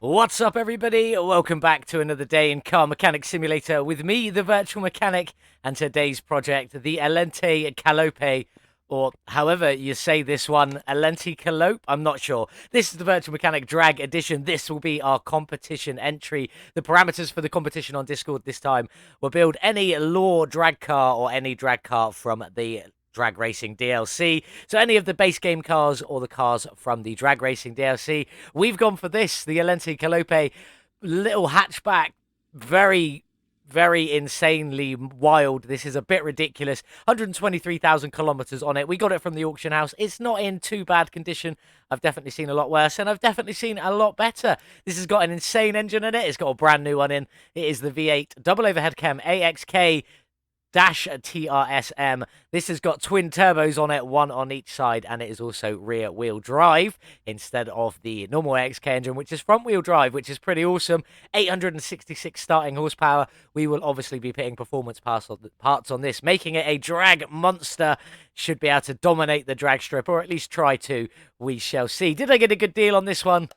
What's up, everybody? Welcome back to another day in Car Mechanic Simulator with me, the Virtual Mechanic, and today's project, the Elenti Callope, or however you say this one, Elenti Callope, I'm not sure. This is the Virtual Mechanic Drag Edition. This will be our competition entry. The parameters for the competition on Discord this time will build any Law drag car or any drag car from the Drag Racing DLC. So any of the base game cars or the cars from the Drag Racing DLC. We've gone for this, the Elenti Callope little hatchback. Very insanely wild. This is a bit ridiculous. 123,000 kilometers on it. We got it from the auction house. It's not in too bad condition. I've definitely seen a lot worse, and I've definitely seen a lot better. This has got an insane engine in it. It's got a brand new one in. It is the V8 double overhead cam AXK dash TRSM. This has got twin turbos on it, one on each side, and it is also rear wheel drive instead of the normal XK engine, which is front wheel drive, which is pretty awesome. 866 starting horsepower. We will obviously be putting performance parts on this, making it a drag monster. Should be able to dominate the drag strip, or at least try to. We shall see. Did I get a good deal on this one?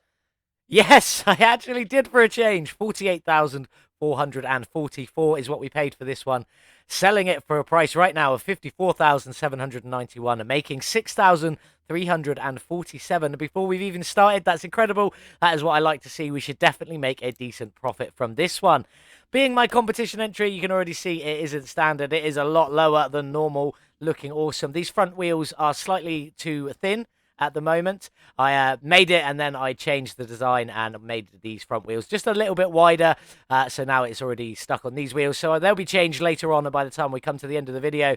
Yes, I actually did for a change. 48,444 is what we paid for this one. Selling it for a price right now of 54,791 and making 6,347 before we've even started. That's incredible. That is what I like to see. We should definitely make a decent profit from this one. Being my competition entry, you can already see it isn't standard. It is a lot lower than normal. Looking awesome. These front wheels are slightly too thin at the moment. I made it and then I changed the design and made these front wheels just a little bit wider. So now it's already stuck on these wheels. So they'll be changed later on by the time we come to the end of the video.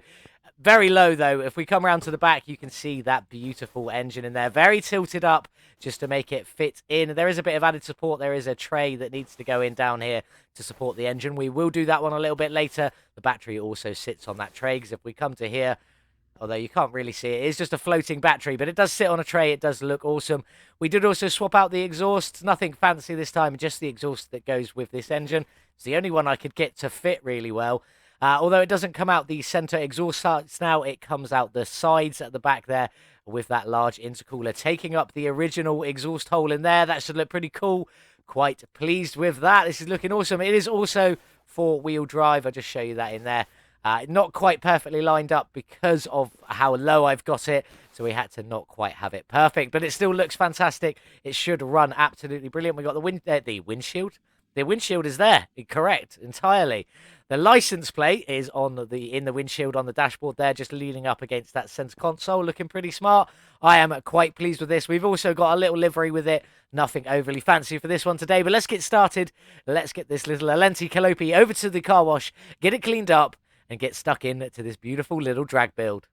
Very low though. If we come around to the back, you can see that beautiful engine in there. Very tilted up just to make it fit in. There is a bit of added support. There is a tray that needs to go in down here to support the engine. We will do that one a little bit later. The battery also sits on that tray, because if we come to here, although you can't really see it. It's just a floating battery, but it does sit on a tray. It does look awesome. We did also swap out the exhaust. Nothing fancy this time, just the exhaust that goes with this engine. It's the only one I could get to fit really well. Although it doesn't come out the center exhaust sides now, it comes out the sides at the back there with that large intercooler taking up the original exhaust hole in there. That should look pretty cool. Quite pleased with that. This is looking awesome. It is also four-wheel drive. I'll just show you that in there. Not quite perfectly lined up because of how low I've got it, so we had to not quite have it perfect, but it still looks fantastic. It should run absolutely brilliant. We got the windshield. The windshield is there, correct, entirely. The license plate is in the windshield on the dashboard there, just leaning up against that center console, looking pretty smart. I am quite pleased with this. We've also got a little livery with it. Nothing overly fancy for this one today, but let's get started. Let's get this little Elenti Callope over to the car wash, get it cleaned up, and get stuck in to this beautiful little drag build.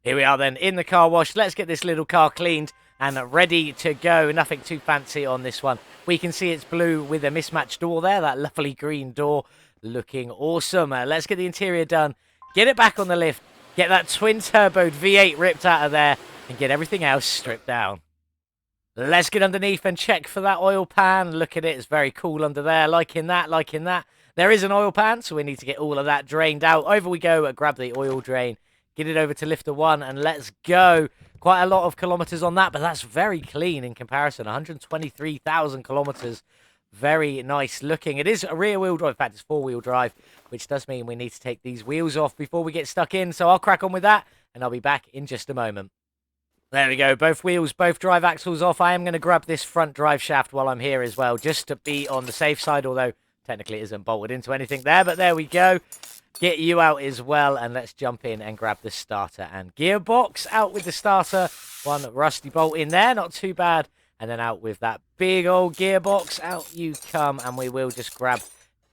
Here we are then in the car wash. Let's get this little car cleaned and ready to go. Nothing too fancy on this one. We can see it's blue with a mismatched door there. That lovely green door looking awesome. Let's get the interior done. Get it back on the lift. Get that twin-turboed V8 ripped out of there and get everything else stripped down. Let's get underneath and check for that oil pan. Look at it. It's very cool under there. Liking that, liking that. There is an oil pan, so we need to get all of that drained out. Over we go. Grab the oil drain. Get it over to lifter 1, and let's go. Quite a lot of kilometers on that, but that's very clean in comparison. 123,000 kilometers. Very nice looking. It is a rear-wheel drive. In fact, it's four-wheel drive, which does mean we need to take these wheels off before we get stuck in. So I'll crack on with that, and I'll be back in just a moment. There we go. Both wheels, both drive axles off. I am going to grab this front drive shaft while I'm here as well, just to be on the safe side, although technically it isn't bolted into anything there, but there we go. Get you out as well, and let's jump in and grab the starter and gearbox. Out with the starter. One rusty bolt in there, not too bad. And then out with that big old gearbox. Out you come, and we will just grab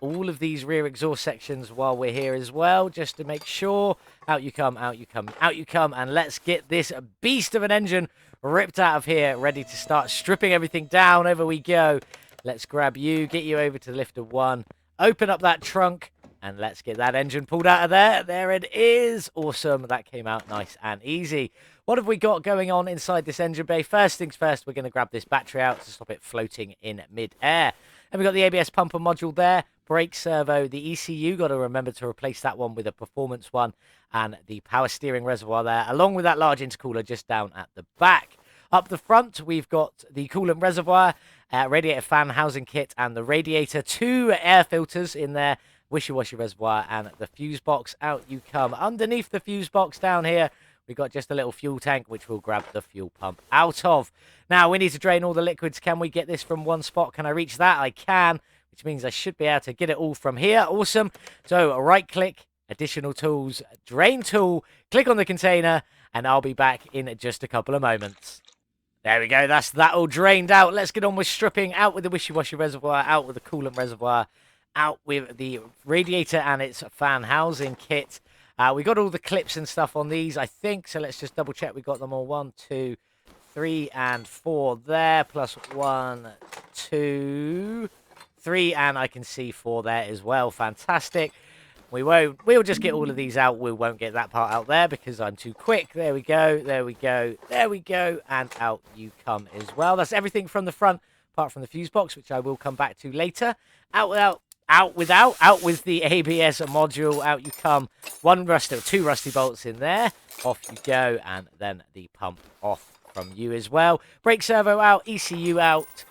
all of these rear exhaust sections while we're here as well, just to make sure. Out you come, out you come, out you come, and let's get this beast of an engine ripped out of here, ready to start stripping everything down. Over we go. Let's grab you, get you over to lifter 1, open up that trunk, and let's get that engine pulled out of there. There it is. Awesome. That came out nice and easy. What have we got going on inside this engine bay? First things first, we're going to grab this battery out to stop it floating in mid-air. And we've got the ABS pumper module there, brake servo, the ECU, got to remember to replace that one with a performance one, and the power steering reservoir there, along with that large intercooler just down at the back. Up the front, we've got the coolant reservoir, radiator fan housing kit, and the radiator, 2 air filters in there, wishy-washy reservoir, and the fuse box. Out you come. Underneath the fuse box down here, we've got just a little fuel tank, which we'll grab the fuel pump out of. Now, we need to drain all the liquids. Can we get this from one spot? Can I reach that? I can, which means I should be able to get it all from here. Awesome. So, right-click, additional tools, drain tool, click on the container, and I'll be back in just a couple of moments. There we go. That's that all drained out. Let's get on with stripping. Out with the wishy-washy reservoir, out with the coolant reservoir, out with the radiator and its fan housing kit. We got all the clips and stuff on these, I think. So let's just double check we got them all. 1, 2, 3, and 4 there. Plus 1, 2, 3, and I can see 4 there as well. Fantastic. We'll just get all of these out. We won't get that part out there because I'm too quick. There we go. There we go. There we go. And out you come as well. That's everything from the front, apart from the fuse box, which I will come back to later. Out with the ABS module. Out you come. 2 rusty bolts in there. Off you go. And then the pump off from you as well. Brake servo out. ECU out.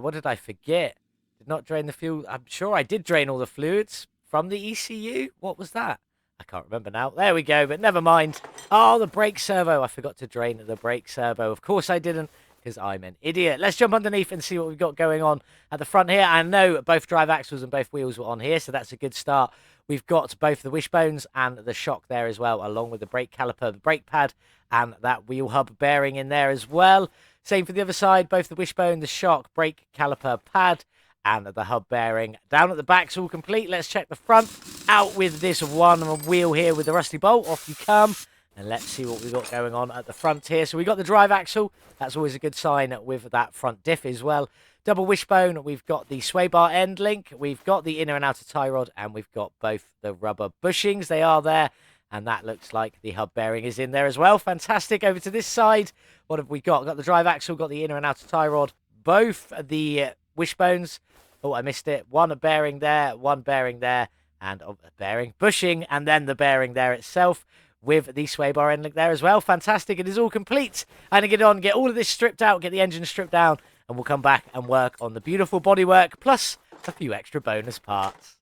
What did I forget? Did not drain the fuel. I'm sure I did drain all the fluids from the ECU. What was that? I can't remember now. There we go, but never mind. Oh, the brake servo. I forgot to drain the brake servo. Of course I didn't, because I'm an idiot. Let's jump underneath and see what we've got going on at the front here. I know both drive axles and both wheels were on here, so that's a good start. We've got both the wishbones and the shock there as well, along with the brake caliper, the brake pad, and that wheel hub bearing in there as well. Same for the other side, both the wishbone, the shock, brake caliper, pad, and the hub bearing. Down at the back's all complete. Let's check the front. Out with this one wheel here with the rusty bolt. Off you come. And let's see what we've got going on at the front here. So we got the drive axle. That's always a good sign with that front diff as well. Double wishbone. We've got the sway bar end link. We've got the inner and outer tie rod. And we've got both the rubber bushings. They are there. And that looks like the hub bearing is in there as well. Fantastic. Over to this side. What have we got? Got the drive axle. Got the inner and outer tie rod. Both the wishbones. Oh, I missed it. One bearing there, one bearing there, and a bearing bushing, and then the bearing there itself with the sway bar end link there as well. Fantastic. It is all complete. And to get on, get all of this stripped out, get the engine stripped down, and we'll come back and work on the beautiful bodywork, plus a few extra bonus parts.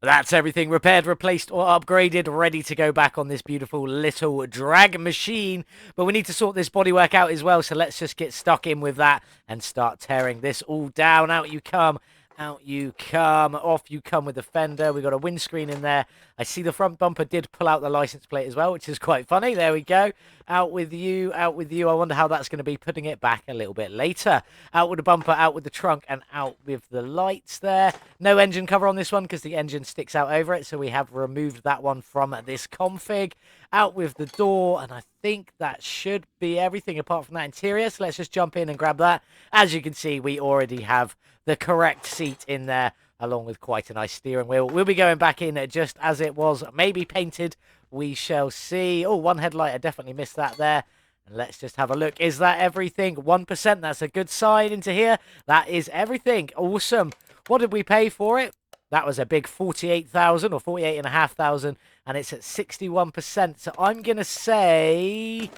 That's everything repaired, replaced, or upgraded, ready to go back on this beautiful little drag machine. But we need to sort this bodywork out as well, so let's just get stuck in with that and start tearing this all down. Out you come. Out you come, off you come with the fender. We've got a windscreen in there. I see the front bumper did pull out the license plate as well, which is quite funny. There we go. Out with you, out with you. I wonder how that's going to be, putting it back a little bit later. Out with the bumper, out with the trunk, and out with the lights there. No engine cover on this one because the engine sticks out over it, so we have removed that one from this config. Out with the door, and I think that should be everything apart from that interior, so let's just jump in and grab that. As you can see, we already have the correct seat in there, along with quite a nice steering wheel. We'll be going back in just as it was, maybe painted. We shall see. Oh, one headlight. I definitely missed that there. And let's just have a look. Is that everything? 1%. That's a good sign into here. That is everything. Awesome. What did we pay for it? That was a big 48,000 or 48,500, and it's at 61%. So I'm going to say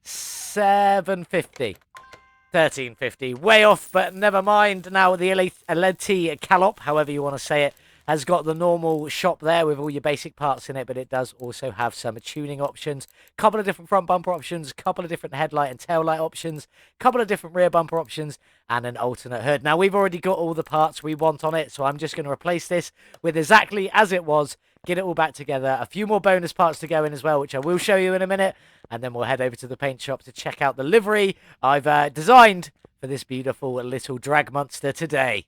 750. 1350. Way off, but never mind. Now, the Elenti Callope, however you want to say it, has got the normal shop there with all your basic parts in it, but it does also have some tuning options. Couple of different front bumper options, couple of different headlight and tail light options, couple of different rear bumper options, and an alternate hood. Now, we've already got all the parts we want on it, so I'm just going to replace this with exactly as it was, get it all back together. A few more bonus parts to go in as well, which I will show you in a minute, and then we'll head over to the paint shop to check out the livery I've designed for this beautiful little drag monster today.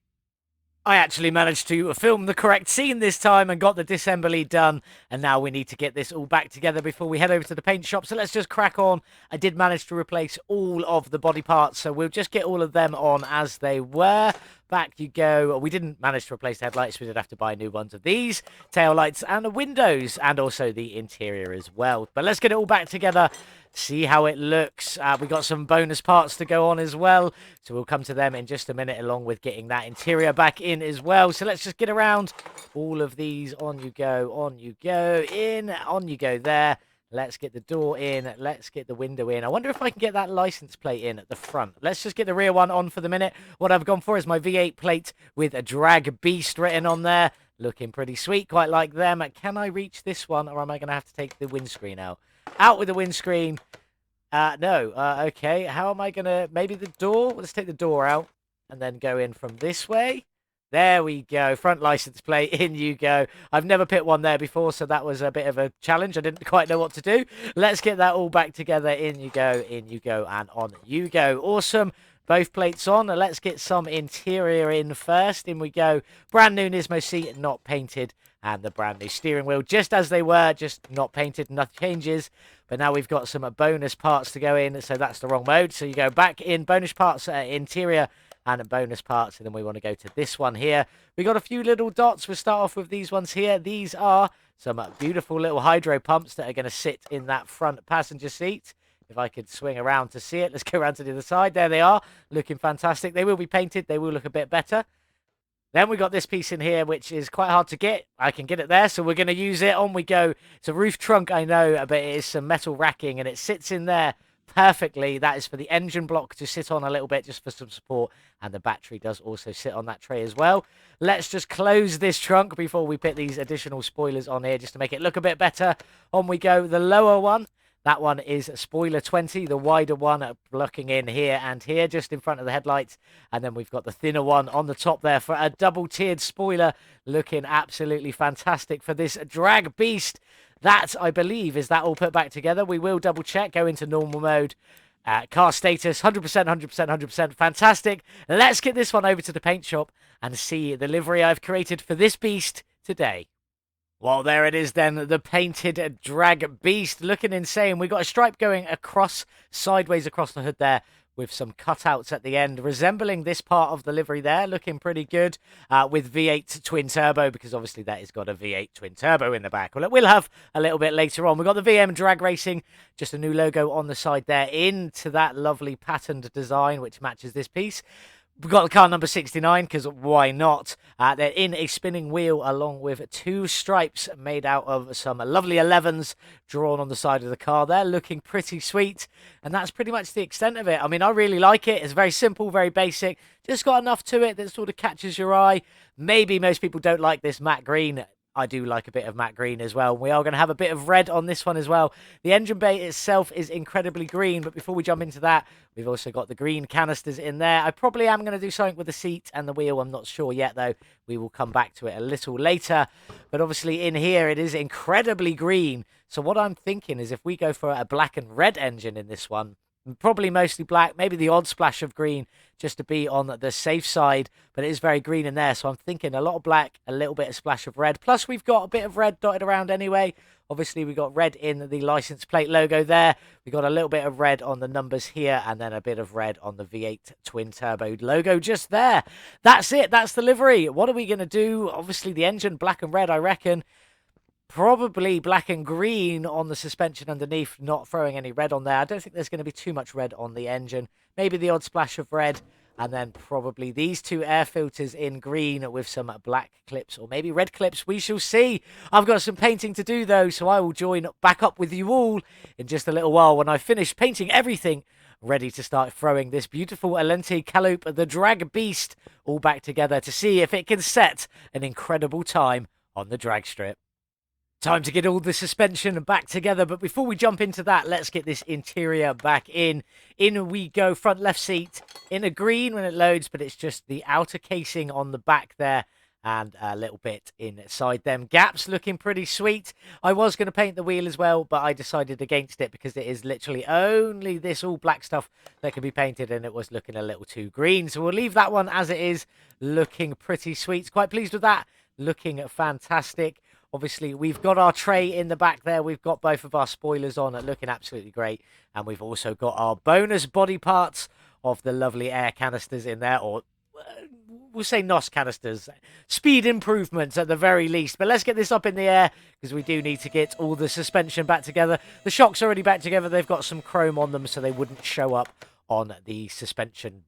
I actually managed to film the correct scene this time and got the disassembly done, and now we need to get this all back together before we head over to the paint shop, so let's just crack on. I did manage to replace all of the body parts, so we'll just get all of them on as they were. Back you go. We didn't manage to replace the headlights. We did have to buy new ones of these, tail lights and the windows, and also the interior as well. But let's get it all back together, see how it looks. We got some bonus parts to go on as well, so we'll come to them in just a minute, along with getting that interior back in as well. So let's just get around all of these. On you go, in, on you go there. Let's get the door in. Let's get the window in. I wonder if I can get that license plate in at the front. Let's just get the rear one on for the minute. What I've gone for is my V8 plate with a Drag Beast written on there. Looking pretty sweet, quite like them. Can I reach this one, or am I going to have to take the windscreen out? Out with the windscreen. No. Okay, how am I going to... Maybe the door? Let's take the door out and then go in from this way. There we go. Front license plate. In you go. I've never put one there before, so that was a bit of a challenge. I didn't quite know what to do. Let's get that all back together. In you go, and on you go. Awesome. Both plates on. Let's get some interior in first. In we go. Brand new Nismo seat, not painted. And the brand new steering wheel, just as they were, just not painted. Nothing changes. But now we've got some bonus parts to go in, so that's the wrong mode. So you go back in bonus parts, interior, and bonus parts, and then we want to go to this one here. We got a few little dots. We'll start off with these ones here. These are some beautiful little hydro pumps that are going to sit in that front passenger seat. If I could swing around to see it. Let's go around to the other side. There they are, looking fantastic. They will be painted. They will look a bit better. Then we got this piece in here, which is quite hard to get. I can get it there, so we're going to use it. On we go. It's a roof trunk, I know, but it is some metal racking, and it sits in there perfectly. That is for the engine block to sit on a little bit, just for some support, and the battery does also sit on that tray as well. Let's just close this trunk before we put these additional spoilers on here, just to make it look a bit better. On we go. The lower one. That one is spoiler 20, the wider one blocking in here and here, just in front of the headlights. And then we've got the thinner one on the top there for a double-tiered spoiler, looking absolutely fantastic for this Drag Beast. That, I believe, is that all put back together. We will double-check, go into normal mode. Car status, 100%, 100%, 100%. Fantastic. Let's get this one over to the paint shop and see the livery I've created for this beast today. Well, there it is then, the painted Drag Beast, looking insane. We've got a stripe going across, sideways across the hood there, with some cutouts at the end, resembling this part of the livery there, looking pretty good, with V8 twin turbo, because obviously that has got a V8 twin turbo in the back. Well, we'll have a little bit later on. We've got the VM Drag Racing, just a new logo on the side there, into that lovely patterned design, which matches this piece. We've got the car number 69, because why not? They're in a spinning wheel along with two stripes made out of some lovely 11s drawn on the side of the car there, looking pretty sweet. And that's pretty much the extent of it. I mean, I really like it. It's very simple, very basic. Just got enough to it that sort of catches your eye. Maybe most people don't like this matte green. I do like a bit of matte green as well. We are going to have a bit of red on this one as well. The engine bay itself is incredibly green, but before we jump into that, we've also got the green canisters in there. I probably am going to do something with the seat and the wheel. I'm not sure yet, though. We will come back to it a little later. But obviously in here, it is incredibly green. So what I'm thinking is if we go for a black and red engine in this one, probably mostly black, maybe the odd splash of green just to be on the safe side, but it is very green in there, so I'm thinking a lot of black, a little bit of splash of red, plus we've got a bit of red dotted around anyway. Obviously we've got red in the license plate logo there, we've got a little bit of red on the numbers here, and then a bit of red on the V8 twin turbo logo just there. That's it, that's the livery. What are we going to do? Obviously the engine black and red, I reckon. Probably black and green on the suspension underneath, not throwing any red on there. I don't think there's going to be too much red on the engine. Maybe the odd splash of red, and then probably these two air filters in green with some black clips, or maybe red clips. We shall see. I've got some painting to do, though, so I will join back up with you all in just a little while when I finish painting everything, ready to start throwing this beautiful Elenti Callope, the Drag Beast, all back together to see if it can set an incredible time on the drag strip. Time to get all the suspension back together, but before we jump into that, let's get this interior back in. In we go, front left seat in a green when it loads, but it's just the outer casing on the back there and a little bit inside them gaps, looking pretty sweet. I was going to paint the wheel as well, but I decided against it because it is literally only this all black stuff that can be painted, and it was looking a little too green. So we'll leave that one as it is, looking pretty sweet. Quite pleased with that, looking fantastic. Obviously, we've got our tray in the back there. We've got both of our spoilers on, looking absolutely great. And we've also got our bonus body parts of the lovely air canisters in there, or we'll say NOS canisters. Speed improvements at the very least. But let's get this up in the air, because we do need to get all the suspension back together. The shock's already back together. They've got some chrome on them, so they wouldn't show up on the suspension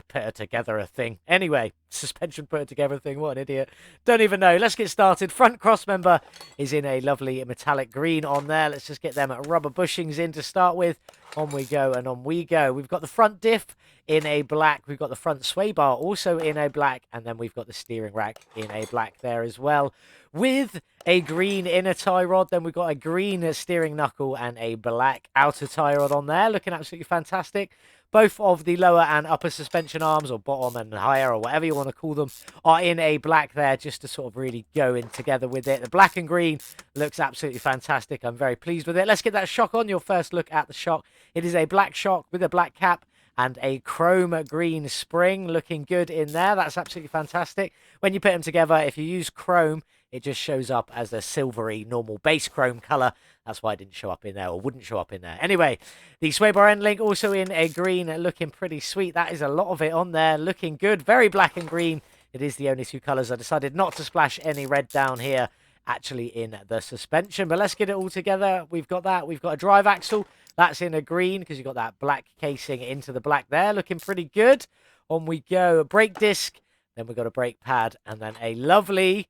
put together a thing. Anyway, suspension put together a thing. What an idiot. Don't even know. Let's get started. Front cross member is in a lovely metallic green on there. Let's just get them rubber bushings in to start with. On we go and on we go. We've got the front diff in a black. We've got the front sway bar also in a black. And then we've got the steering rack in a black there as well. With a green inner tie rod. Then we've got a green steering knuckle and a black outer tie rod on there. Looking absolutely fantastic. Both of the lower and upper suspension arms, or bottom and higher, or whatever you want to call them, are in a black there, just to sort of really go in together with it. The black and green looks absolutely fantastic. I'm very pleased with it. Let's get that shock on. Your first look at the shock. It is a black shock with a black cap and a chrome green spring. Looking good in there. That's absolutely fantastic. When you put them together, if you use chrome, it just shows up as a silvery, normal base chrome color. That's why it didn't show up in there, or wouldn't show up in there. Anyway, the sway bar end link also in a green, looking pretty sweet. That is a lot of it on there, looking good. Very black and green. It is the only two colors. I decided not to splash any red down here, actually, in the suspension. But let's get it all together. We've got that. We've got a drive axle. That's in a green, because you've got that black casing into the black there. Looking pretty good. On we go. A brake disc. Then we've got a brake pad. And then a lovely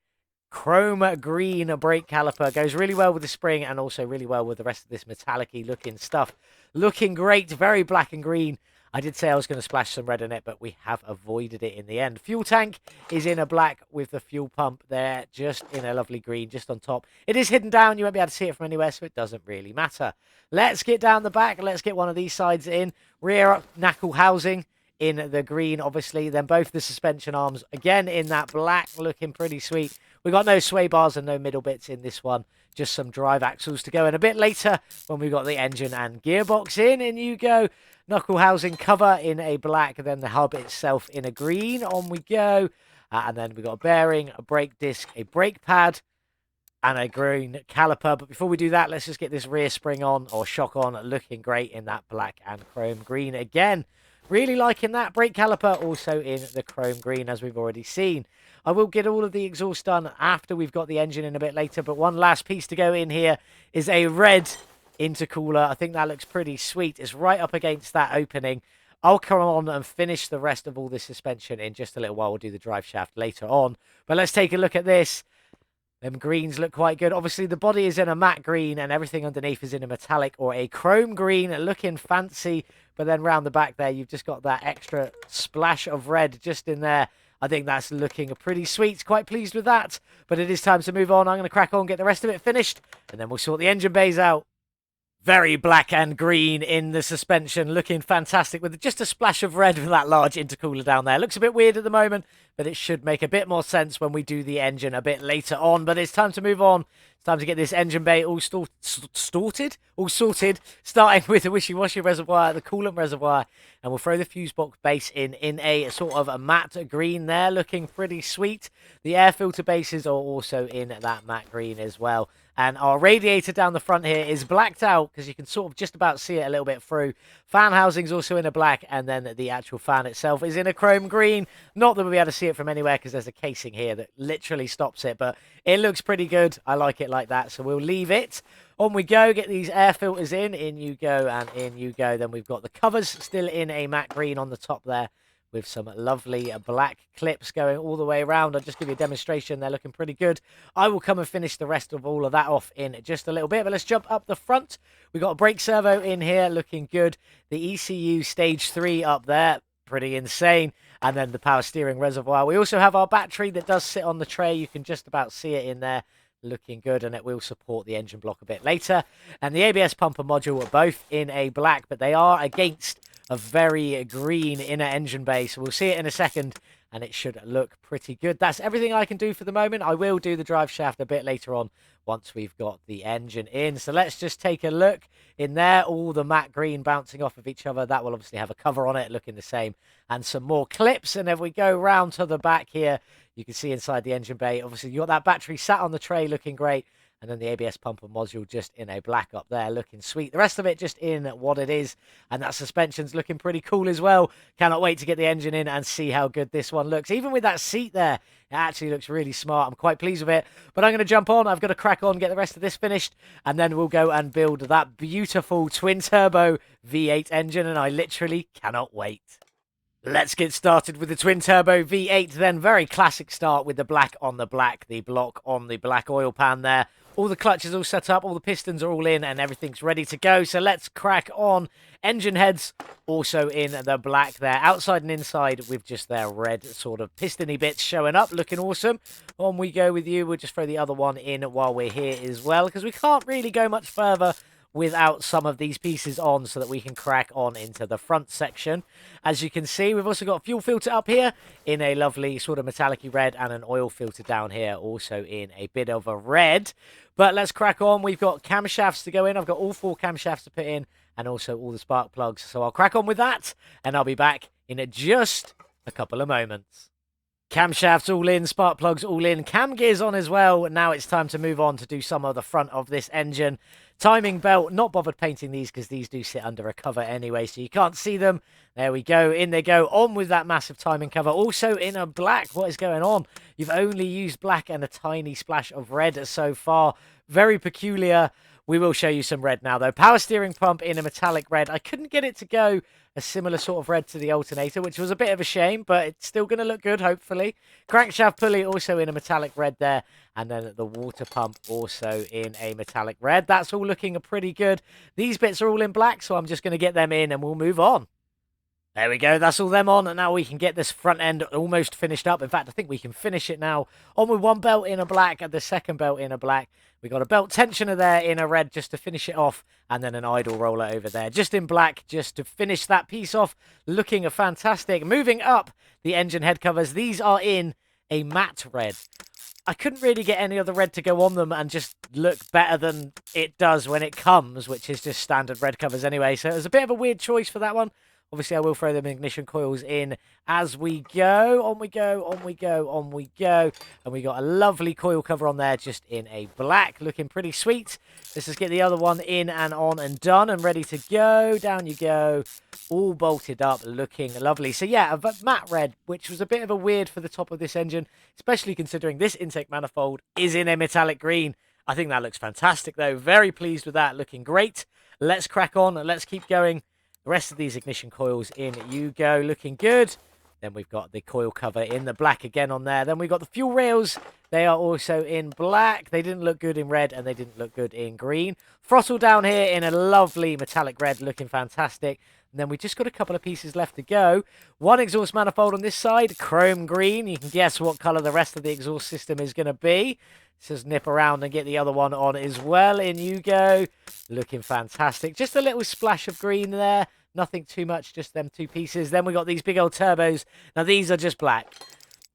chrome green brake caliper. Goes really well with the spring and also really well with the rest of this metallic-y looking stuff. Looking great. Very black and green. I did say I was going to splash some red in it, but we have avoided it in the end. Fuel tank is in a black with the fuel pump there, just in a lovely green, just on top. It is hidden down. You won't be able to see it from anywhere, so it doesn't really matter. Let's get down the back. Let's get one of these sides in. Rear knuckle housing in the green, obviously. Then both the suspension arms, again, in that black, looking pretty sweet. We've got no sway bars and no middle bits in this one. Just some drive axles to go. And a bit later, when we've got the engine and gearbox in, and you go. Knuckle housing cover in a black, then the hub itself in a green. On we go. And then we've got a bearing, a brake disc, a brake pad, and a green caliper. But before we do that, let's just get this rear spring on, or shock on, looking great in that black and chrome green again. Really liking that. Brake caliper also in the chrome green, as we've already seen. I will get all of the exhaust done after we've got the engine in a bit later, but one last piece to go in here is a red intercooler. I think that looks pretty sweet. It's right up against that opening. I'll come on and finish the rest of all this suspension in just a little while. We'll do the drive shaft later on. But let's take a look at this. Them greens look quite good. Obviously, the body is in a matte green and everything underneath is in a metallic or a chrome green, looking fancy. But then round the back there, you've just got that extra splash of red just in there. I think that's looking pretty sweet. Quite pleased with that. But it is time to move on. I'm going to crack on, get the rest of it finished, and then we'll sort the engine bays out. Very black and green in the suspension, looking fantastic with just a splash of red with that large intercooler down there. Looks a bit weird at the moment, but it should make a bit more sense when we do the engine a bit later on. But it's time to move on. It's time to get this engine bay all sorted, starting with the wishy-washy reservoir, the coolant reservoir, and we'll throw the fuse box base in a sort of a matte green there, looking pretty sweet. The air filter bases are also in that matte green as well. And our radiator down the front here is blacked out because you can sort of just about see it a little bit through. Fan housing's also in a black, and then the actual fan itself is in a chrome green. Not that we'll be able to see it from anywhere because there's a casing here that literally stops it, but it looks pretty good. I like it like that, so we'll leave it. On we go, get these air filters in you go, and in you go. Then we've got the covers still in a matte green on the top there, with some lovely black clips going all the way around. I'll just give you a demonstration. They're looking pretty good. I will come and finish the rest of all of that off in just a little bit, but let's jump up the front. We've got a brake servo in here, looking good. The ECU stage 3 up there, pretty insane. And then the power steering reservoir. We also have our battery that does sit on the tray. You can just about see it in there. Looking good, and it will support the engine block a bit later. And the ABS pumper module are both in a black, but they are against a very green inner engine bay, so we'll see it in a second, and it should look pretty good. That's everything I can do for the moment. I will do the drive shaft a bit later on once we've got the engine in. So let's just take a look in there. All the matte green bouncing off of each other. That will obviously have a cover on it, looking the same, and some more clips. And if we go round to the back here, you can see inside the engine bay, obviously you got that battery sat on the tray, looking great. And then the ABS pumper module just in a black up there, looking sweet. The rest of it just in what it is. And that suspension's looking pretty cool as well. Cannot wait to get the engine in and see how good this one looks. Even with that seat there, it actually looks really smart. I'm quite pleased with it. But I'm going to jump on. I've got to crack on, get the rest of this finished. And then we'll go and build that beautiful twin-turbo V8 engine. And I literally cannot wait. Let's get started with the twin turbo V8 then. Very classic start with the black on the black, the block on the black oil pan there. All the clutches all set up, all the pistons are all in, and everything's ready to go. So let's crack on. Engine heads also in the black there, outside and inside with just their red sort of pistony bits showing up, looking awesome. On we go with you. We'll just throw the other one in while we're here as well, because we can't really go much further without some of these pieces on, so that we can crack on into the front section. As you can see, we've also got a fuel filter up here in a lovely sort of metallic-y red, and an oil filter down here also in a bit of a red. But let's crack on. We've got camshafts to go in. I've got all 4 camshafts to put in, and also all the spark plugs. So I'll crack on with that, and I'll be back in just a couple of moments. Camshafts all in, spark plugs all in, cam gears on as well. Now it's time to move on to do some of the front of this engine. Timing belt, not bothered painting these because these do sit under a cover anyway, so you can't see them. There we go, in they go, on with that massive timing cover. Also in a black, what is going on? You've only used black and a tiny splash of red so far. Very peculiar. We will show you some red now though. Power steering pump in a metallic red. I couldn't get it to go a similar sort of red to the alternator, which was a bit of a shame, but it's still going to look good, hopefully. Crankshaft pulley also in a metallic red there, and then the water pump also in a metallic red. That's all looking pretty good. These bits are all in black, so I'm just going to get them in and we'll move on. There we go, that's all them on, and now we can get this front end almost finished up. In fact, I think we can finish it now. On with one belt in a black and the second belt in a black. We got a belt tensioner there in a red just to finish it off, and then an idle roller over there just in black just to finish that piece off. Looking fantastic. Moving up, the engine head covers. These are in a matte red. I couldn't really get any other red to go on them and just look better than it does when it comes, which is just standard red covers anyway. So it was a bit of a weird choice for that one. Obviously, I will throw them ignition coils in as we go. On we go, on we go, on we go. And we got a lovely coil cover on there, just in a black, looking pretty sweet. Let's just get the other one in and on and done and ready to go. Down you go. All bolted up, looking lovely. So yeah, a matte red, which was a bit of a weird for the top of this engine, especially considering this intake manifold is in a metallic green. I think that looks fantastic, though. Very pleased with that, looking great. Let's crack on and let's keep going. The rest of these ignition coils in you go, looking good. Then we've got the coil cover in the black again on there. Then we've got the fuel rails. They are also in black. They didn't look good in red and they didn't look good in green. Throttle down here in a lovely metallic red, looking fantastic. And then we just got a couple of pieces left to go. One exhaust manifold on this side, chrome green. You can guess what color the rest of the exhaust system is going to be. Let's just nip around and get the other one on as well. In you go. Looking fantastic. Just a little splash of green there. Nothing too much, just them 2 pieces. Then we got these big old turbos. Now, these are just black.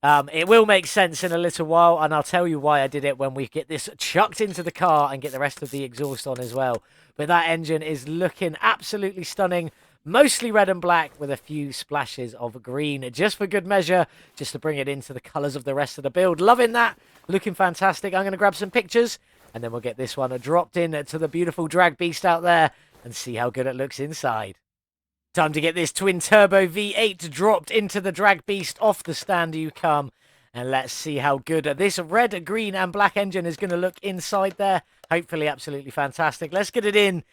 It will make sense in a little while, and I'll tell you why I did it when we get this chucked into the car and get the rest of the exhaust on as well. But that engine is looking absolutely stunning. Mostly red and black with a few splashes of green, just for good measure, just to bring it into the colours of the rest of the build. Loving that. Looking fantastic. I'm going to grab some pictures, and then we'll get this one dropped in to the beautiful drag beast out there and see how good it looks inside. Time to get this twin turbo V8 dropped into the drag beast. Off the stand you come. And let's see how good this red, green and black engine is going to look inside there. Hopefully absolutely fantastic. Let's get it in.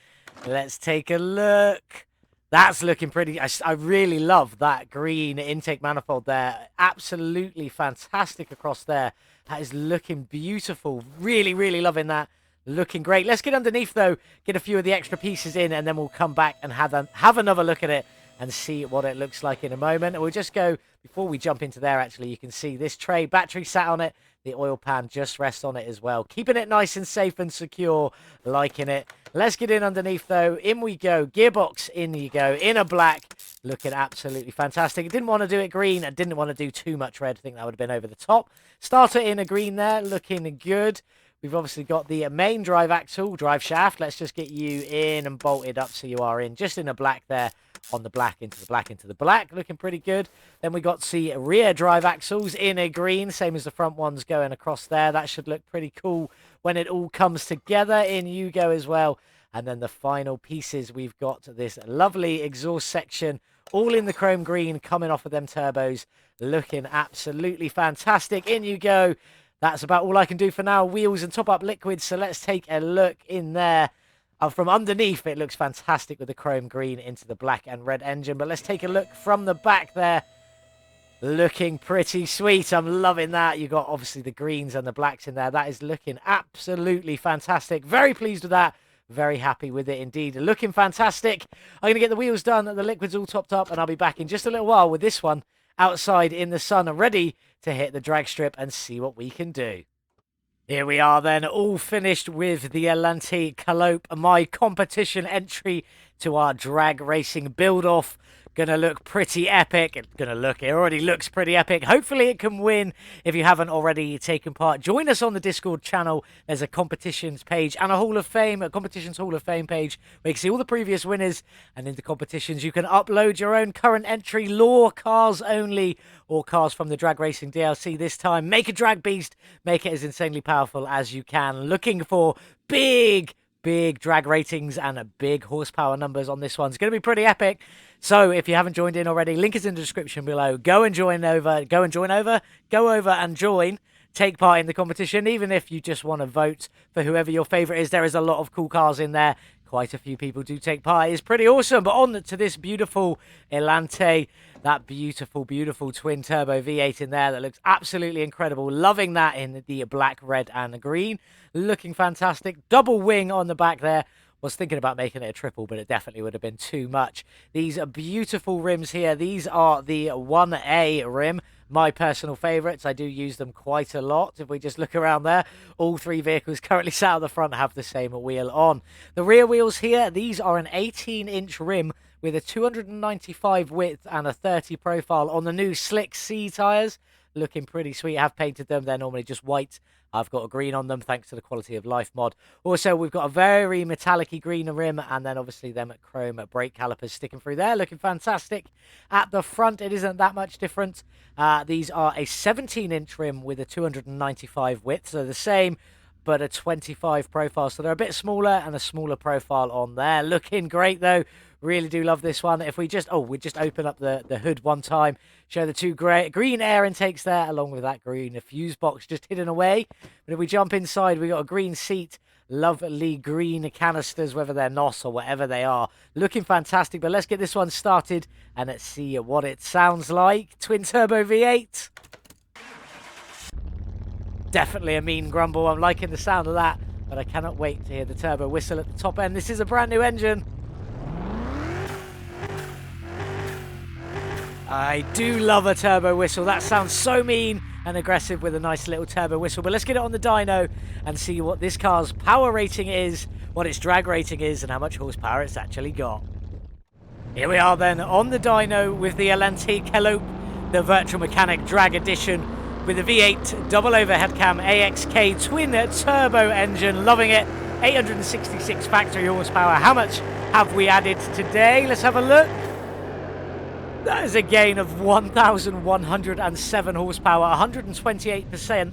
Let's take a look. That's looking pretty. I really love that green intake manifold there. Absolutely fantastic across there. That is looking beautiful. Really, really loving that. Looking great. Let's get underneath, though, get a few of the extra pieces in, and then we'll come back and have another look at it and see what it looks like in a moment. And we'll just go, before we jump into there, actually, you can see this tray, battery sat on it. The oil pan just rests on it as well. Keeping it nice and safe and secure, liking it. Let's get in underneath, though. In we go. Gearbox, in you go. In a black. Looking absolutely fantastic. I didn't want to do it green. I didn't want to do too much red. I think that would have been over the top. Starter in a green there. Looking good. We've obviously got the main drive axle, drive shaft. Let's just get you in and bolted up so you are in. Just in a black there, on the black, into the black, into the black. Looking pretty good. Then we got the rear drive axles in a green, same as the front ones going across there. That should look pretty cool when it all comes together. In you go as well. And then the final pieces, we've got this lovely exhaust section, all in the chrome green, coming off of them turbos. Looking absolutely fantastic. In you go. That's about all I can do for now. Wheels and top-up liquids, so let's take a look in there. From underneath, it looks fantastic with the chrome green into the black and red engine. But let's take a look from the back there. Looking pretty sweet. I'm loving that. You got obviously the greens and the blacks in there. That is looking absolutely fantastic. Very pleased with that. Very happy with it indeed. Looking fantastic. I'm going to get the wheels done. The liquid's all topped up, and I'll be back in just a little while with this one outside in the sun and ready to hit the drag strip and see what we can do. Here we are then, all finished with the Elenti Callope, my competition entry to our drag racing build-off. Gonna look pretty epic. It already looks pretty epic. Hopefully it can win. If you haven't already taken part, join us on the Discord channel. There's a competitions page and a Hall of Fame, a competitions Hall of Fame page where you can see all the previous winners. And in the competitions, you can upload your own current entry, law cars only, or cars from the drag racing DLC this time. Make a drag beast. Make it as insanely powerful as you can. Looking for big drag ratings and big horsepower numbers on this one. It's going to be pretty epic. So if you haven't joined in already, link is in the description below. Go over and join. Take part in the competition, even if you just want to vote for whoever your favorite is. There is a lot of cool cars in there. Quite a few people do take part. It's pretty awesome. But on to this beautiful Elenti, that beautiful twin turbo V8 in there that looks absolutely incredible. Loving that in the black, red and green. Looking fantastic. Double wing on the back there. Was thinking about making it a triple, but it definitely would have been too much. These are beautiful rims here. These are the 1A rim. My personal favourites. I do use them quite a lot. If we just look around there, all three vehicles currently sat at the front have the same wheel on. The rear wheels here, these are an 18-inch rim with a 295 width and a 30 profile on the new Slick C tyres. Looking pretty sweet. I have painted them. They're normally just white. I've got a green on them thanks to the Quality of Life mod. Also, we've got a very metallic-y green rim, and then obviously them chrome brake calipers sticking through there. Looking fantastic. At the front, it isn't that much different. These are a 17-inch rim with a 295 width, so the same, but a 25 profile. So they're a bit smaller and a smaller profile on there. Looking great, though. Really do love this one. If we just, we just open up the hood one time, show the two green air intakes there, along with that green fuse box just hidden away. But if we jump inside, we got a green seat, lovely green canisters, whether they're NOS or whatever they are. Looking fantastic, but let's get this one started and let's see what it sounds like. Twin turbo V8. Definitely a mean grumble. I'm liking the sound of that, but I cannot wait to hear the turbo whistle at the top end. This is a brand new engine. I do love a turbo whistle. That sounds so mean and aggressive with a nice little turbo whistle. But let's get it on the dyno and see what this car's power rating is, what its drag rating is, and how much horsepower it's actually got. Here we are then on the dyno with the Elenti Callope, the Virtual Mechanic Drag Edition with the V8 double overhead cam AXK twin turbo engine. Loving it. 866 factory horsepower. How much have we added today? Let's have a look. That is a gain of 1,107 horsepower, 128%.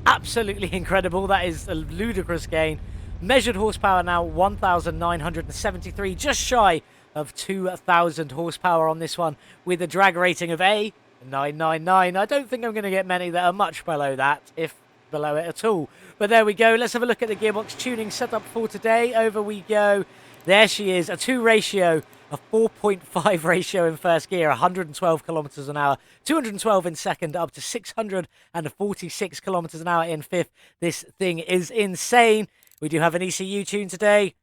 Absolutely incredible. That is a ludicrous gain. Measured horsepower now, 1,973, just shy of 2,000 horsepower on this one, with a drag rating of a 999. I don't think I'm going to get many that are much below that, if below it at all. But there we go. Let's have a look at the gearbox tuning setup for today. Over we go. There she is, a 2 ratio. A 4.5 ratio in first gear, 112 kilometers an hour, 212 in second, up to 646 kilometers an hour in fifth. This thing is insane. We do have an ECU tune today.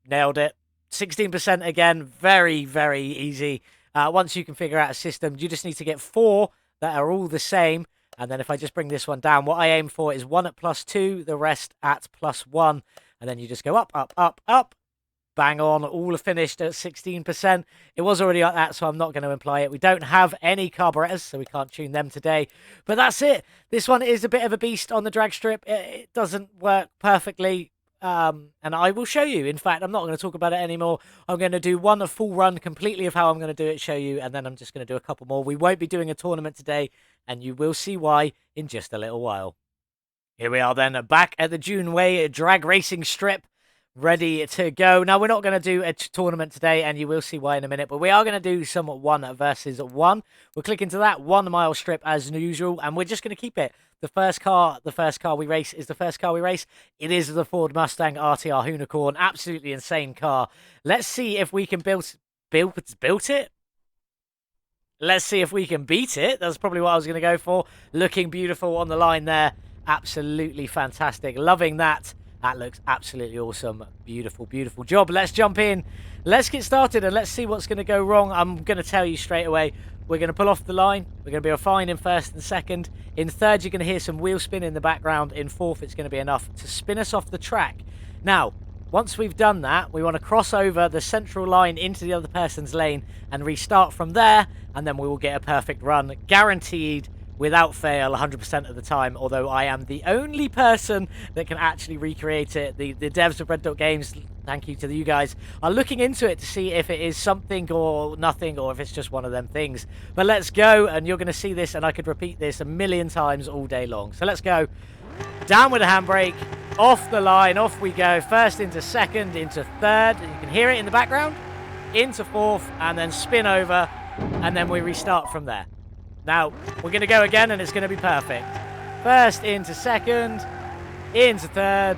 Nailed it. 16% again. Very, very easy. Once you can figure out a system, you just need to get 4 that are all the same. And then if I just bring this one down, what I aim for is 1 at +2, the rest at +1. And then you just go up, up, up, up. Bang on, all finished at 16%. It was already like that, so I'm not going to imply it. We don't have any carburetors, so we can't tune them today. But that's it. This one is a bit of a beast on the drag strip. It doesn't work perfectly, and I will show you. In fact, I'm not going to talk about it anymore. I'm going to do one full run completely of how I'm going to do it, show you, and then I'm just going to do a couple more. We won't be doing a tournament today, and you will see why in just a little while. Here we are then, back at the June Way drag racing strip. ready to go. Now, we're not going to do a tournament today, and you will see why in a minute, but we are going to do some 1 versus 1. We'll click into that 1 mile strip as usual, and we're just going to keep it. The first car we race is the first car we race. It is the Ford Mustang RTR Unicorn. Absolutely insane car. Let's see if we can build it. Let's see if we can beat it. That's probably what I was going to go for. Looking beautiful on the line there. Absolutely fantastic. Loving that. That looks absolutely awesome. Beautiful, beautiful job. Let's jump in. Let's get started and let's see what's going to go wrong. I'm going to tell you straight away. We're going to pull off the line. We're going to be fine in first and second. In third, you're going to hear some wheel spin in the background. In fourth, it's going to be enough to spin us off the track. Now, once we've done that, we want to cross over the central line into the other person's lane and restart from there, and then we will get a perfect run, guaranteed, without fail, 100% of the time, although I am the only person that can actually recreate it. The devs of Red Dot Games, thank you to you guys, are looking into it to see if it is something or nothing, or if it's just one of them things. But let's go, and you're going to see this, and I could repeat this a million times all day long. So let's go. Down with the handbrake, off the line, off we go. First into second, into third, and you can hear it in the background, into fourth, and then spin over, and then we restart from there. Now, we're going to go again, and it's going to be perfect. First into second, into third,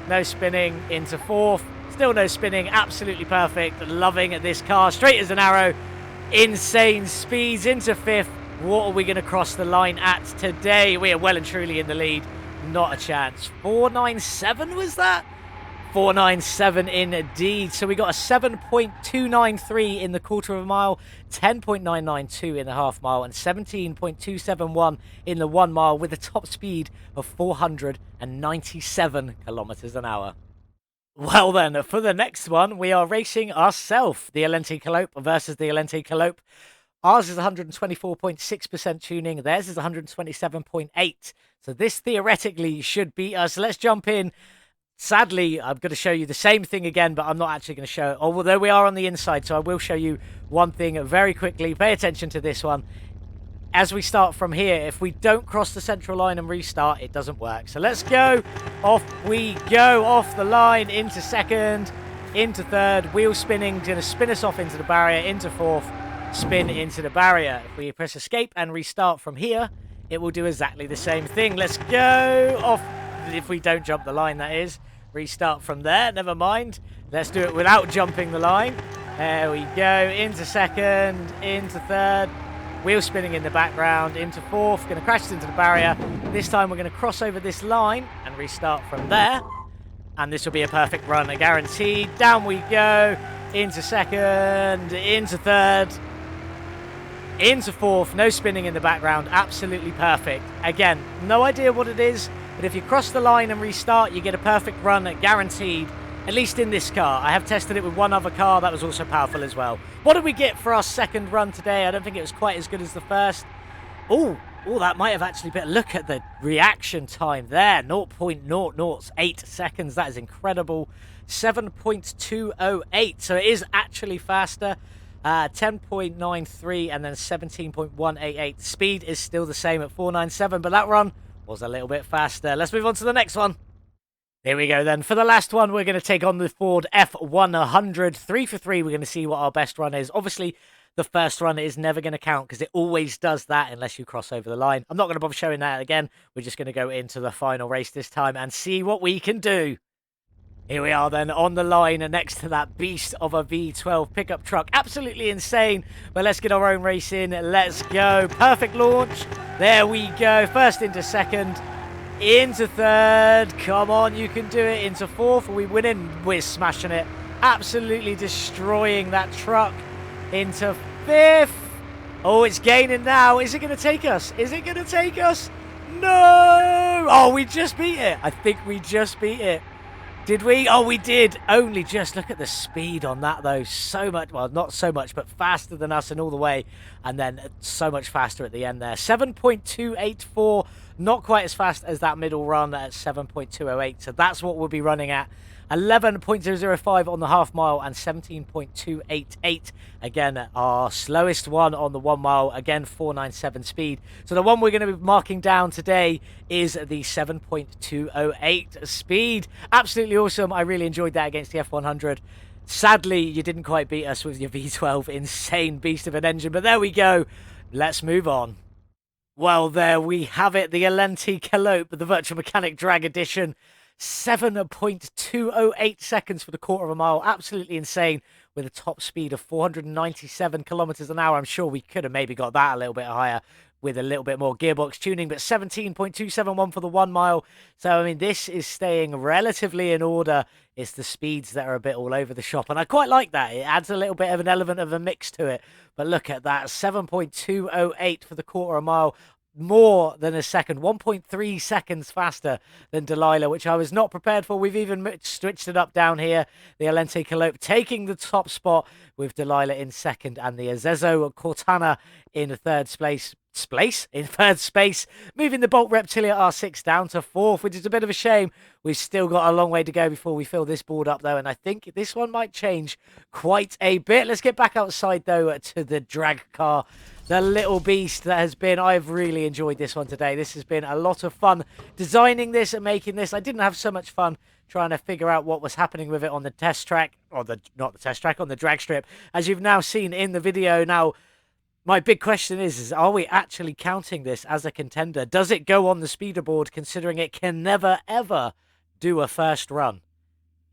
no spinning, into fourth, still no spinning, absolutely perfect. Loving this car, straight as an arrow, insane speeds, into fifth. What are we going to cross the line at today? We are well and truly in the lead. Not a chance. 497 was that? 497 indeed. So we got a 7.293 in the quarter of a mile, 10.992 in the half mile, and 17.271 in the 1 mile, with a top speed of 497 kilometers an hour. Well then, for the next one, we are racing ourselves, the Elenti Callope versus the Elenti Callope. Ours is 124.6% tuning. Theirs is 127.8. So this theoretically should beat us. Let's jump in. Sadly, I'm going to show you the same thing again, but I'm not actually going to show it. Although we are on the inside, so I will show you one thing very quickly. Pay attention to this one. As we start from here, if we don't cross the central line and restart, it doesn't work. So let's go. Off we go. Off the line, into second, into third. Wheel spinning, going to spin us off into the barrier, into fourth. Spin into the barrier. If we press escape and restart from here, it will do exactly the same thing. Let's go off. If we don't jump the line, that is. Restart from there. Never mind. Let's do it without jumping the line. There we go. Into second, into third. Wheel spinning in the background, into fourth. Going to crash into the barrier. This time we're going to cross over this line and restart from there. And this will be a perfect run, a guarantee. Down we go. Into second, into third. Into fourth, no spinning in the background, absolutely perfect. Again, no idea what it is, but if you cross the line and restart, you get a perfect run, guaranteed, at least in this car. I have tested it with one other car, that was also powerful as well. What did we get for our second run today? I don't think it was quite as good as the first. Oh, that might have actually been, look at the reaction time there, 0.008 seconds, that is incredible. 7.208, so it is actually faster. 10.93 and then 17.188. Speed is still the same at 497, but that run was a little bit faster. Let's move on to the next one. Here we go then. For the last one, we're going to take on the Ford F100. 3 for 3, we're going to see what our best run is. Obviously, the first run is never going to count because it always does that unless you cross over the line. I'm not going to bother showing that again. We're just going to go into the final race this time and see what we can do. Here we are then on the line next to that beast of a V12 pickup truck. Absolutely insane. But let's get our own race in. Let's go. Perfect launch. There we go. First into second. Into third. Come on, you can do it. Into fourth. Are we winning? We're smashing it. Absolutely destroying that truck. Into fifth. Oh, it's gaining now. Is it going to take us? Is it going to take us? No. Oh, we just beat it. I think we just beat it. Did we? Oh, we did. Only just. Look at the speed on that, though. So much. Well, not so much, but faster than us and all the way. And then so much faster at the end there. 7.284. Not quite as fast as that middle run at 7.208. So that's what we'll be running at. 11.005 on the half mile, and 17.288 again our slowest one on the 1 mile, again 497 speed. So the one we're going to be marking down today is the 7.208 speed. Absolutely awesome. I really enjoyed that against the F100. Sadly, you didn't quite beat us with your V12 insane beast of an engine, but there we go. Let's move on. Well, there we have it, the Elenti Callope, the Virtual Mechanic Drag Edition. 7.208 seconds for the quarter of a mile. Absolutely insane, with a top speed of 497 kilometers an hour. I'm sure we could have maybe got that a little bit higher with a little bit more gearbox tuning, but 17.271 for the 1 mile. So, I mean, this is staying relatively in order. It's the speeds that are a bit all over the shop, and I quite like that. It adds a little bit of an element of a mix to it. But look at that, 7.208 for the quarter of a mile. More than a second, 1.3 seconds faster than Delilah, which I was not prepared for. We've even switched it up down here. The Elenti Callope taking the top spot with Delilah in second, and the Azezo Cortana in third space. Moving the Bolt Reptilia R6 down to fourth, which is a bit of a shame. We've still got a long way to go before we fill this board up, though, and I think this one might change quite a bit. Let's get back outside, though, to the drag car. The little beast that has been, I've really enjoyed this one today. This has been a lot of fun designing this and making this. I didn't have so much fun trying to figure out what was happening with it on the test track, or not the test track, on the drag strip, as you've now seen in the video. Now, my big question is are we actually counting this as a contender? Does it go on the speeder board, considering it can never, ever do a first run?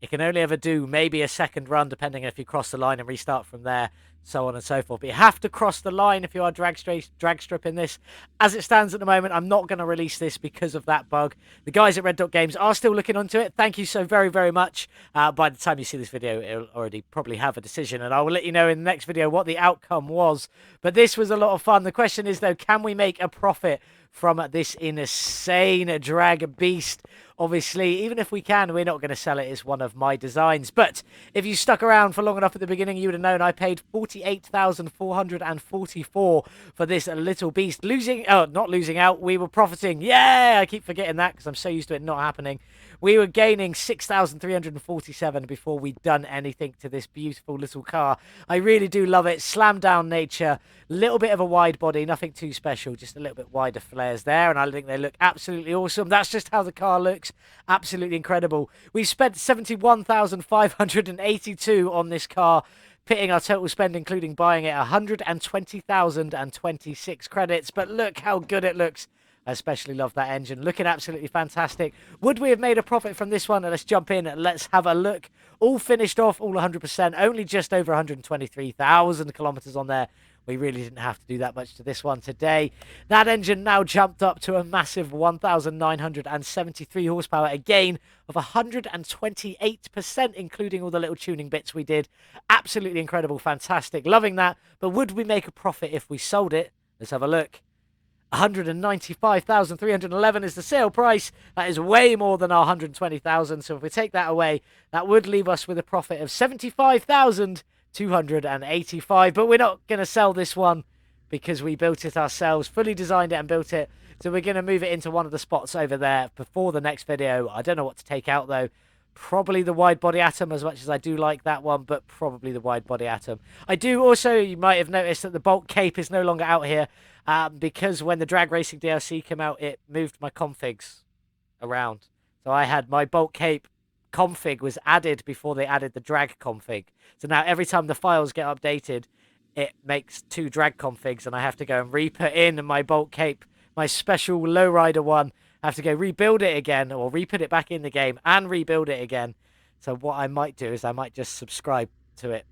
It can only ever do maybe a second run, depending if you cross the line and restart from there, so on and so forth. But you have to cross the line if you are drag stripping this. As it stands at the moment, I'm not going to release this because of that bug. The guys at Red Dot Games are still looking onto it. Thank you so very, very much. By the time you see this video, it'll already probably have a decision, and I will let you know in the next video what the outcome was. But this was a lot of fun. The question is, though, can we make a profit from this insane drag beast? Obviously, even if we can, we're not going to sell it. It's one of my designs. But if you stuck around for long enough at the beginning, you would have known I paid 48,444 for this little beast. Not losing out, we were profiting. Yeah, I keep forgetting that because I'm so used to it not happening. We were gaining 6,347 before we'd done anything to this beautiful little car. I really do love it. Slam down nature, little bit of a wide body, nothing too special, just a little bit wider flares there, and I think they look absolutely awesome. That's just how the car looks. Absolutely incredible. We spent 71,582 on this car, pitting our total spend, including buying it, 120,026 credits. But look how good it looks. I especially love that engine. Looking absolutely fantastic. Would we have made a profit from this one? Let's jump in. Let's have a look. All finished off, all 100%. Only just over 123,000 kilometers on there. We really didn't have to do that much to this one today. That engine now jumped up to a massive 1,973 horsepower, a gain of 128%, including all the little tuning bits we did. Absolutely incredible, fantastic, loving that. But would we make a profit if we sold it? Let's have a look. 195,311 is the sale price. That is way more than our 120,000. So if we take that away, that would leave us with a profit of 75,285. But we're not going to sell this one because we built it ourselves, fully designed it and built it. So we're going to move it into one of the spots over there before the next video. I don't know what to take out, though. Probably the wide body Atom, as much as I do like that one, but probably the wide body Atom. I do also, you might have noticed that the Bolt Cape is no longer out here because when the Drag Racing DLC came out, it moved my configs around. So I had my Bolt Cape config was added before they added the drag config. So now every time the files get updated, it makes 2 drag configs, and I have to go and re-put in my Bolt Cape, my special lowrider one. I have to go rebuild it again, or re-put it back in the game and rebuild it again. So what I might do is I might just subscribe to it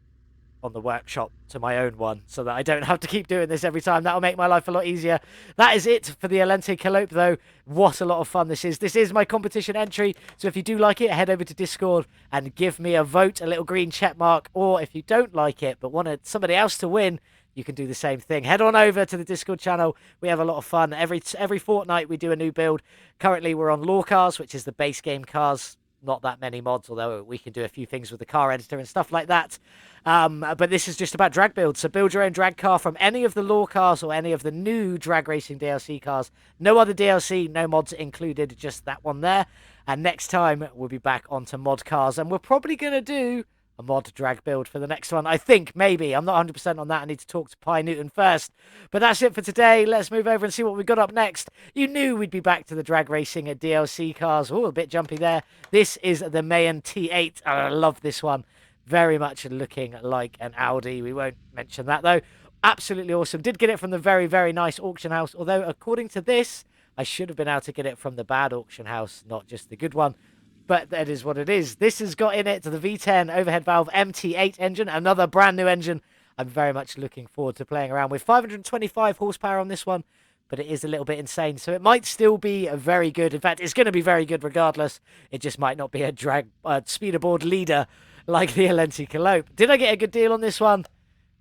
on the workshop to my own one, so that I don't have to keep doing this every time. That'll make my life a lot easier. That is it for the Elenti Callope, though. What a lot of fun this is. This is my competition entry, so if you do like it, head over to Discord and give me a vote, a little green check mark. Or if you don't like it but wanted somebody else to win, you can do the same thing. Head on over to the Discord channel. We have a lot of fun. Every fortnight we do a new build. Currently we're on Law Cars, which is the base game cars. Not that many mods, although we can do a few things with the car editor and stuff like that. But this is just about drag builds. So build your own drag car from any of the Law Cars or any of the new Drag Racing DLC cars. No other DLC, no mods included, just that one there. And next time, we'll be back onto mod cars. And we're probably going to do a mod drag build for the next one. I think, maybe. I'm not 100% on that. I need to talk to Pi Newton first. But that's it for today. Let's move over and see what we've got up next. You knew we'd be back to the drag racing at DLC cars. Oh, a bit jumpy there. This is the Mayan T8. Oh, I love this one. Very much looking like an Audi. We won't mention that, though. Absolutely awesome. Did get it from the very, very nice auction house. Although, according to this, I should have been able to get it from the bad auction house, not just the good one. But that is what it is. This has got in it the V10 overhead valve MT8 engine, another brand new engine. I'm very much looking forward to playing around with 525 horsepower on this one, but it is a little bit insane. So it might still be a very good. In fact, it's going to be very good regardless. It just might not be a speederboard leader like the Elenti Callope. Did I get a good deal on this one?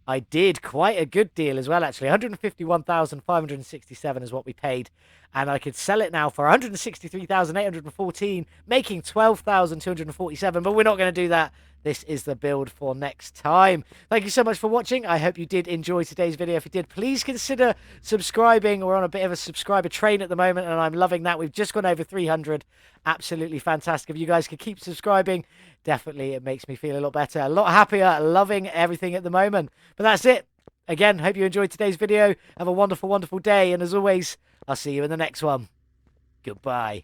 I did. Quite a good deal as well, actually. 151,567 is what we paid. And I could sell it now for 163,814, making 12,247. But we're not going to do that. This is the build for next time. Thank you so much for watching. I hope you did enjoy today's video. If you did, please consider subscribing. We're on a bit of a subscriber train at the moment, and I'm loving that. We've just gone over 300. Absolutely fantastic. If you guys could keep subscribing, definitely it makes me feel a lot better, a lot happier, loving everything at the moment. But that's it. Again, hope you enjoyed today's video. Have a wonderful, wonderful day. And as always, I'll see you in the next one. Goodbye.